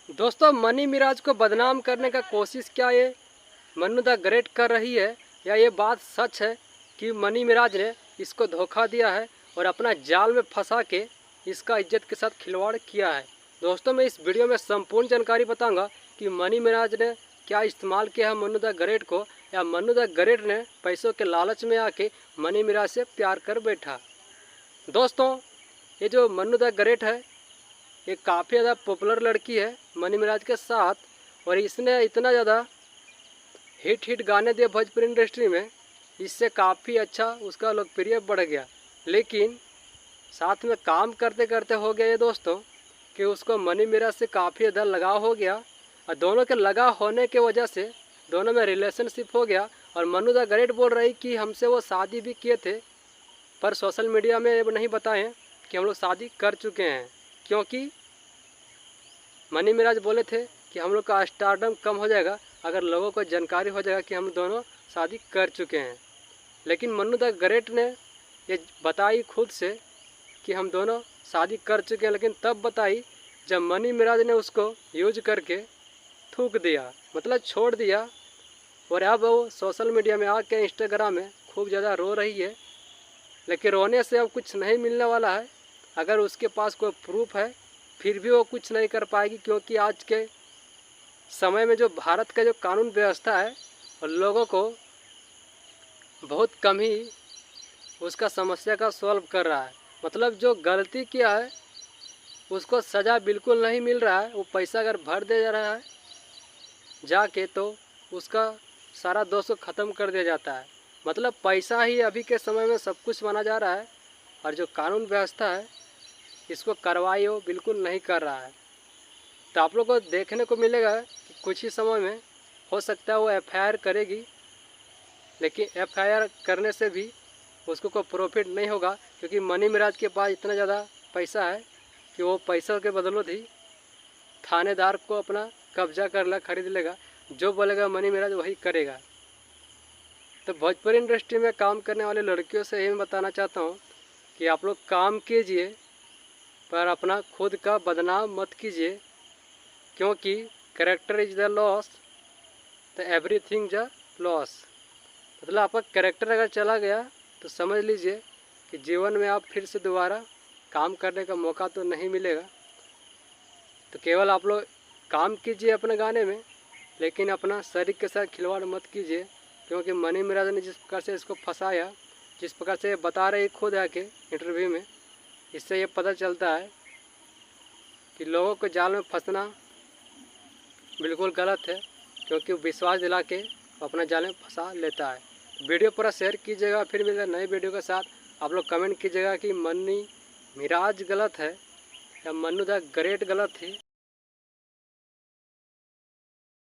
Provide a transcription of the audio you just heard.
दोस्तों, मनी मिराज को बदनाम करने का कोशिश क्या ये मन्नू द ग्रेट कर रही है, या ये बात सच है कि मनी मिराज ने इसको धोखा दिया है और अपना जाल में फंसा के इसका इज्जत के साथ खिलवाड़ किया है। दोस्तों, मैं इस वीडियो में संपूर्ण जानकारी बताऊंगा कि मनी मिराज ने क्या इस्तेमाल किया है मन्नू द ग्रेट को, या मन्नू द ग्रेट ने पैसों के लालच में आके मनी मिराज से प्यार कर बैठा। दोस्तों, ये जो मन्नू द ग्रेट है, ये काफ़ी ज़्यादा पॉपुलर लड़की है मनी मिराज के साथ, और इसने इतना ज़्यादा हिट गाने दिए भोजपुरी इंडस्ट्री में, इससे काफ़ी अच्छा उसका लोकप्रिय बढ़ गया। लेकिन साथ में काम करते करते हो गया ये दोस्तों कि उसको मनी मिराज से काफ़ी ज़्यादा लगाव हो गया, और दोनों के लगाव होने के वजह से दोनों में रिलेशनशिप हो गया। और मन्नू द ग्रेट बोल रही कि हमसे वो शादी भी किए थे, पर सोशल मीडिया में ये नहीं बताएं कि हम लोग शादी कर चुके हैं, क्योंकि मनी मिराज बोले थे कि हम लोग का स्टारडम कम हो जाएगा अगर लोगों को जानकारी हो जाएगा कि हम दोनों शादी कर चुके हैं। लेकिन मन्नू द ग्रेट ने ये बताई खुद से कि हम दोनों शादी कर चुके हैं, लेकिन तब बताई जब मनी मिराज ने उसको यूज करके थूक दिया, मतलब छोड़ दिया। और अब वो सोशल मीडिया में आके इंस्टाग्राम में खूब ज़्यादा रो रही है। लेकिन रोने से अब कुछ नहीं मिलने वाला है। अगर उसके पास कोई प्रूफ है फिर भी वो कुछ नहीं कर पाएगी, क्योंकि आज के समय में जो भारत का जो कानून व्यवस्था है, और लोगों को बहुत कम ही उसका समस्या का सॉल्व कर रहा है। मतलब जो गलती किया है उसको सज़ा बिल्कुल नहीं मिल रहा है। वो पैसा अगर भर दे जा रहा है जाके, तो उसका सारा दोष को ख़त्म कर दिया जाता है। मतलब पैसा ही अभी के समय में सब कुछ माना जा रहा है, और जो कानून व्यवस्था है इसको कार्रवाई वो बिल्कुल नहीं कर रहा है। तो आप लोग को देखने को मिलेगा कि कुछ ही समय में हो सकता है वो एफआईआर करेगी, लेकिन एफआईआर करने से भी उसको कोई प्रॉफिट नहीं होगा, क्योंकि मनी मिराज के पास इतना ज़्यादा पैसा है कि वो पैसों के बदौलत ही थानेदार को अपना कब्जा कर ला खरीद लेगा। जो बोलेगा मनी मिराज वही करेगा। तो भोजपुरी इंडस्ट्री में काम करने वाले लड़कियों से यही बताना चाहता हूँ कि आप लोग काम कीजिए, पर अपना खुद का बदनाम मत कीजिए, क्योंकि कैरेक्टर इज़ द लॉस तो एवरीथिंग ज लॉस। मतलब आपका कैरेक्टर अगर चला गया तो समझ लीजिए कि जीवन में आप फिर से दोबारा काम करने का मौका तो नहीं मिलेगा। तो केवल आप लोग काम कीजिए अपने गाने में, लेकिन अपना शरीर के साथ खिलवाड़ मत कीजिए, क्योंकि मनी मिराज ने जिस प्रकार से इसको फंसाया, जिस प्रकार से बता रहे खुद आके इंटरव्यू में, इससे ये पता चलता है कि लोगों को जाल में फंसना बिल्कुल गलत है, क्योंकि विश्वास दिला के अपना जाल में फंसा लेता है। वीडियो पूरा शेयर कीजिएगा। फिर मिलेगा नए वीडियो के साथ। आप लोग कमेंट कीजिएगा कि मनी मिराज गलत है या मन्नू द ग्रेट गलत थी।